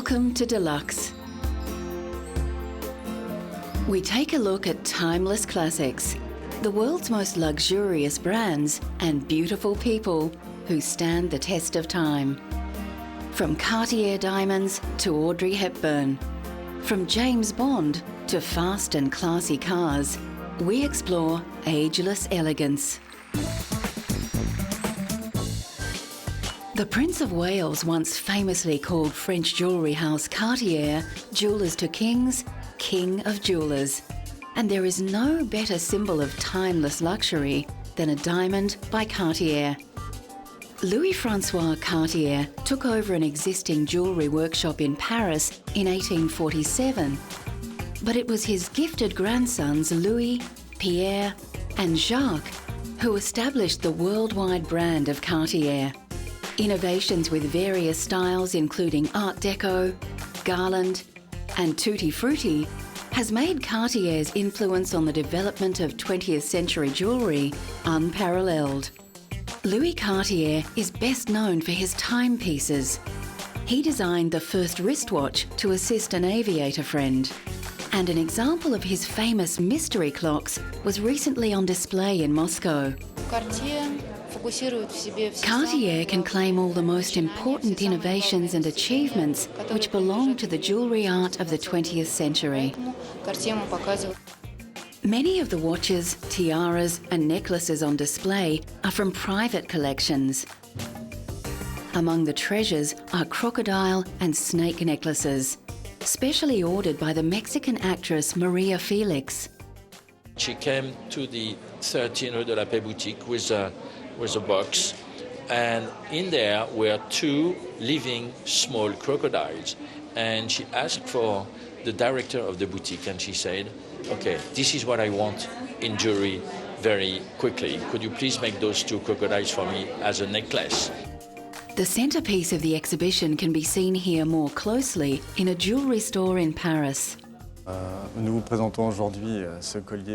Welcome to Deluxe. We take a look at timeless classics, the world's most luxurious brands and beautiful people who stand the test of time. From Cartier diamonds to Audrey Hepburn, from James Bond to fast and classy cars, we explore ageless elegance. The Prince of Wales once famously called French jewellery house Cartier jewellers to kings, king of jewellers. And there is no better symbol of timeless luxury than a diamond by Cartier. Louis-François Cartier took over an existing jewellery workshop in Paris in 1847. But it was his gifted grandsons Louis, Pierre and Jacques who established the worldwide brand of Cartier. Innovations with various styles including Art Deco, Garland and Tutti Frutti has made Cartier's influence on the development of 20th century jewellery unparalleled. Louis Cartier is best known for his timepieces. He designed the first wristwatch to assist an aviator friend. And an example of his famous mystery clocks was recently on display in Moscow. Cartier can claim all the most important innovations and achievements which belong to the jewellery art of the 20th century. Many of the watches, tiaras and necklaces on display are from private collections. Among the treasures are crocodile and snake necklaces, specially ordered by the Mexican actress Maria Felix. She came to the 13 Rue de la Paix boutique with a box, and in there were two living small crocodiles. And she asked for the director of the boutique, and she said, "Okay, this is what I want in jewelry very quickly. Could you please make those two crocodiles for me as a necklace?" The centrepiece of the exhibition can be seen here more closely in a jewellery store in Paris.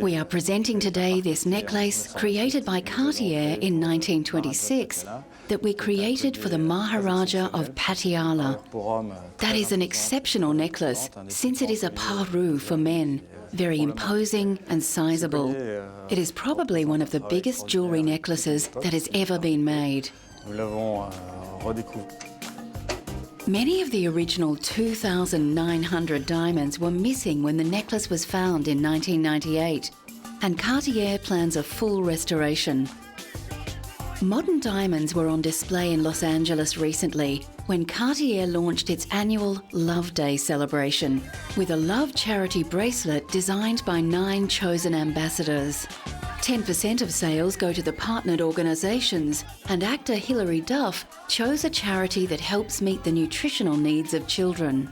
We are presenting today this necklace created by Cartier in 1926 that we created for the Maharaja of Patiala. That is an exceptional necklace since it is a parure for men, very imposing and sizable. It is probably one of the biggest jewellery necklaces that has ever been made. Many of the original 2,900 diamonds were missing when the necklace was found in 1998, and Cartier plans a full restoration. Modern diamonds were on display in Los Angeles recently when Cartier launched its annual Love Day celebration with a love charity bracelet designed by 9 chosen ambassadors. 10% of sales go to the partnered organisations, and actor Hilary Duff chose a charity that helps meet the nutritional needs of children.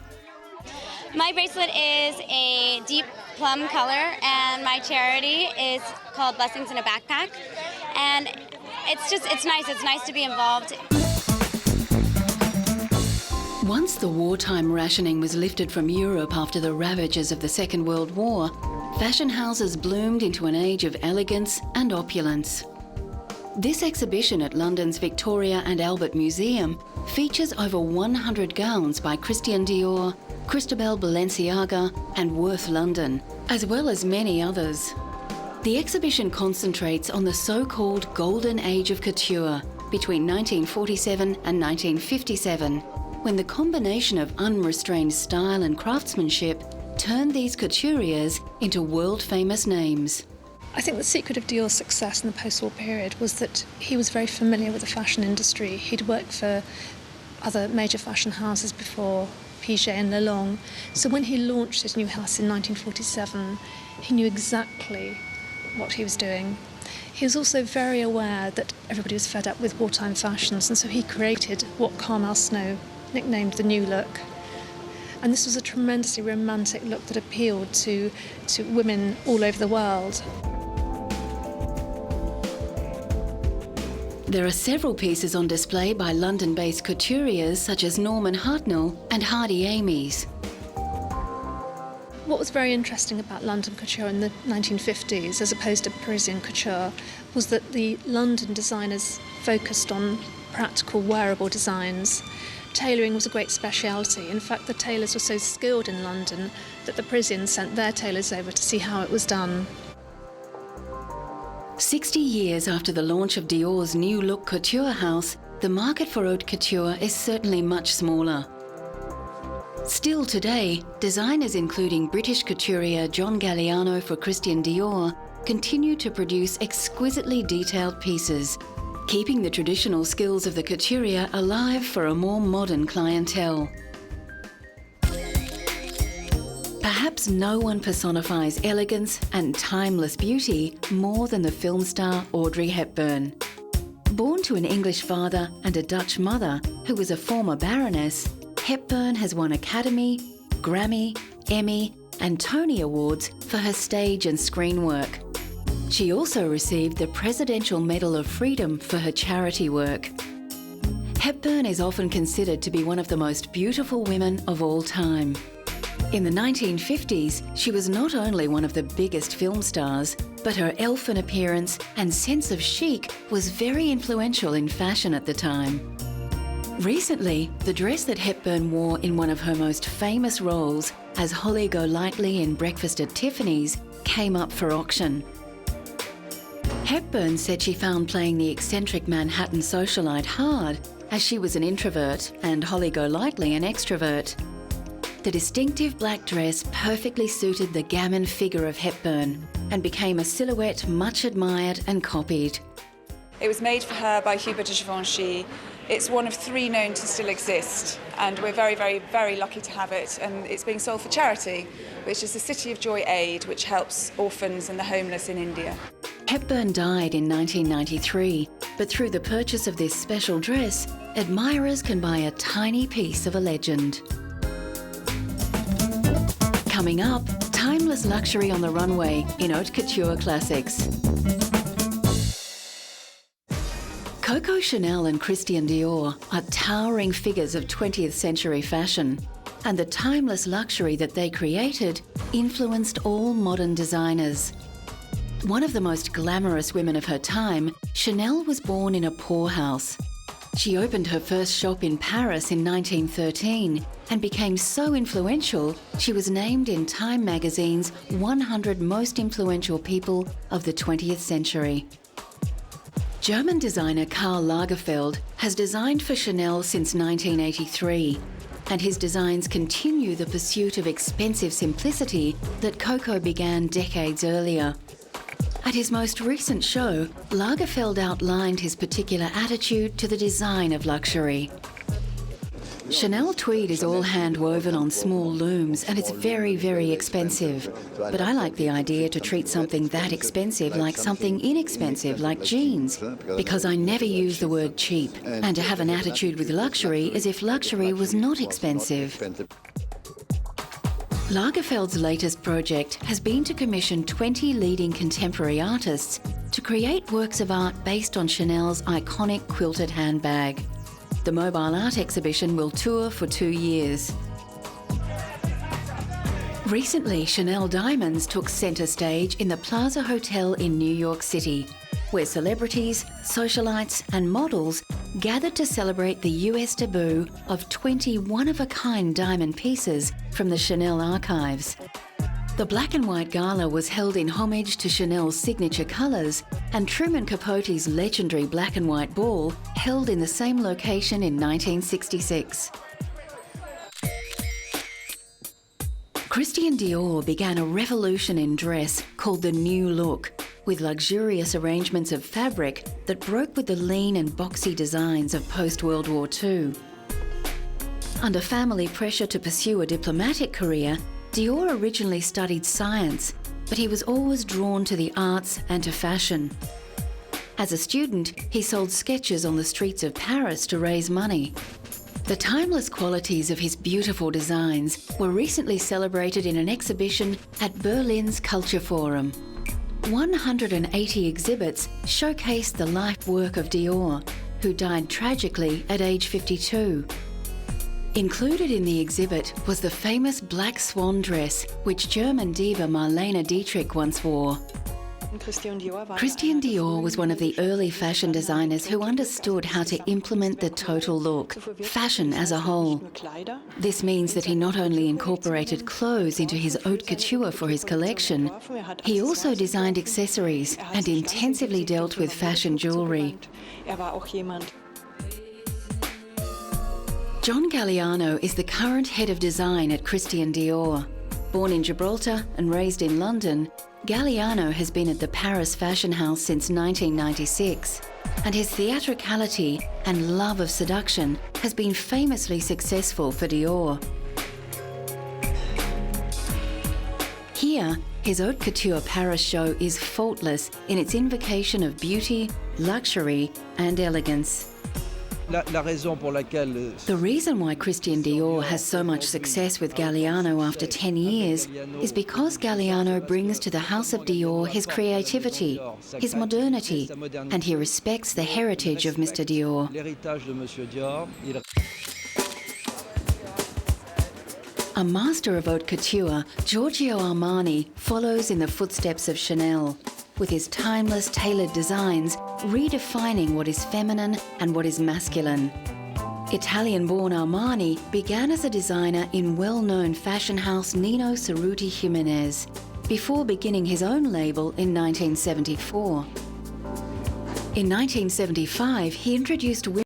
My bracelet is a deep plum color, and my charity is called Blessings in a Backpack. And it's nice to be involved. Once the wartime rationing was lifted from Europe after the ravages of the Second World War, fashion houses bloomed into an age of elegance and opulence. This exhibition at London's Victoria and Albert Museum features over 100 gowns by Christian Dior, Christobel Balenciaga and Worth London, as well as many others. The exhibition concentrates on the so-called Golden Age of Couture between 1947 and 1957, when the combination of unrestrained style and craftsmanship turned these couturiers into world-famous names. I think the secret of Dior's success in the post-war period was that he was very familiar with the fashion industry. He'd worked for other major fashion houses before, Piaget and Lelong. So when he launched his new house in 1947, he knew exactly what he was doing. He was also very aware that everybody was fed up with wartime fashions, and so he created what Carmel Snow nicknamed the New Look. And this was a tremendously romantic look that appealed to women all over the world. There are several pieces on display by London-based couturiers such as Norman Hartnell and Hardy Amies. What was very interesting about London couture in the 1950s, as opposed to Parisian couture, was that the London designers focused on practical, wearable designs. tailoring was a great speciality. In fact, the tailors were so skilled in London that the Parisians sent their tailors over to see how it was done. 60 years after the launch of Dior's new look couture house, the market for haute couture is certainly much smaller. Still today, designers including British couturier John Galliano for Christian Dior continue to produce exquisitely detailed pieces, keeping the traditional skills of the couturier alive for a more modern clientele. Perhaps no one personifies elegance and timeless beauty more than the film star Audrey Hepburn. Born to an English father and a Dutch mother who was a former baroness, Hepburn has won Academy, Grammy, Emmy and Tony Awards for her stage and screen work. She also received the Presidential Medal of Freedom for her charity work. Hepburn is often considered to be one of the most beautiful women of all time. In the 1950s, she was not only one of the biggest film stars, but her elfin appearance and sense of chic was very influential in fashion at the time. Recently, the dress that Hepburn wore in one of her most famous roles as Holly Golightly in Breakfast at Tiffany's came up for auction. Hepburn said she found playing the eccentric Manhattan socialite hard, as she was an introvert and Holly Golightly an extrovert. The distinctive black dress perfectly suited the gamin figure of Hepburn and became a silhouette much admired and copied. It was made for her by Hubert de Givenchy. It's one of 3 known to still exist, and we're very, very, very lucky to have it. And it's being sold for charity, which is the City of Joy Aid, which helps orphans and the homeless in India. Hepburn died in 1993, but through the purchase of this special dress, admirers can buy a tiny piece of a legend. Coming up, timeless luxury on the runway in haute couture classics. Coco Chanel and Christian Dior are towering figures of 20th century fashion, and the timeless luxury that they created influenced all modern designers. One of the most glamorous women of her time, Chanel was born in a poorhouse. She opened her first shop in Paris in 1913 and became so influential, she was named in Time magazine's 100 most influential people of the 20th century. German designer Karl Lagerfeld has designed for Chanel since 1983, and his designs continue the pursuit of expensive simplicity that Coco began decades earlier. At his most recent show, Lagerfeld outlined his particular attitude to the design of luxury. Chanel tweed is all hand-woven on small looms and it's very, very expensive. But I like the idea to treat something that expensive like something inexpensive, like jeans, because I never use the word cheap, and to have an attitude with luxury as if luxury was not expensive. Lagerfeld's latest project has been to commission 20 leading contemporary artists to create works of art based on Chanel's iconic quilted handbag. The mobile art exhibition will tour for 2 years. Recently, Chanel Diamonds took centre stage in the Plaza Hotel in New York City, where celebrities, socialites and models gathered to celebrate the US debut of 20 one-of-a-kind diamond pieces from the Chanel archives. The black and white gala was held in homage to Chanel's signature colours, and Truman Capote's legendary black and white ball held in the same location in 1966. Christian Dior began a revolution in dress called the New Look, with luxurious arrangements of fabric that broke with the lean and boxy designs of post-World War II. Under family pressure to pursue a diplomatic career, Dior originally studied science, but he was always drawn to the arts and to fashion. As a student, he sold sketches on the streets of Paris to raise money. The timeless qualities of his beautiful designs were recently celebrated in an exhibition at Berlin's Culture Forum. 180 exhibits showcased the life work of Dior, who died tragically at age 52. Included in the exhibit was the famous black swan dress which German diva Marlene Dietrich once wore. Christian Dior was one of the early fashion designers who understood how to implement the total look, fashion as a whole. This means that he not only incorporated clothes into his haute couture for his collection, he also designed accessories and intensively dealt with fashion jewellery. John Galliano is the current head of design at Christian Dior. Born in Gibraltar and raised in London, Galliano has been at the Paris fashion house since 1996, and his theatricality and love of seduction has been famously successful for Dior. Here, his haute couture Paris show is faultless in its invocation of beauty, luxury and elegance. The reason why Christian Dior has so much success with Galliano after 10 years is because Galliano brings to the House of Dior his creativity, his modernity, and he respects the heritage of Mr. Dior. A master of haute couture, Giorgio Armani follows in the footsteps of Chanel, with his timeless tailored designs redefining what is feminine and what is masculine. Italian-born Armani began as a designer in well-known fashion house Nino Cerruti Jimenez, before beginning his own label in 1974. In 1975, he introduced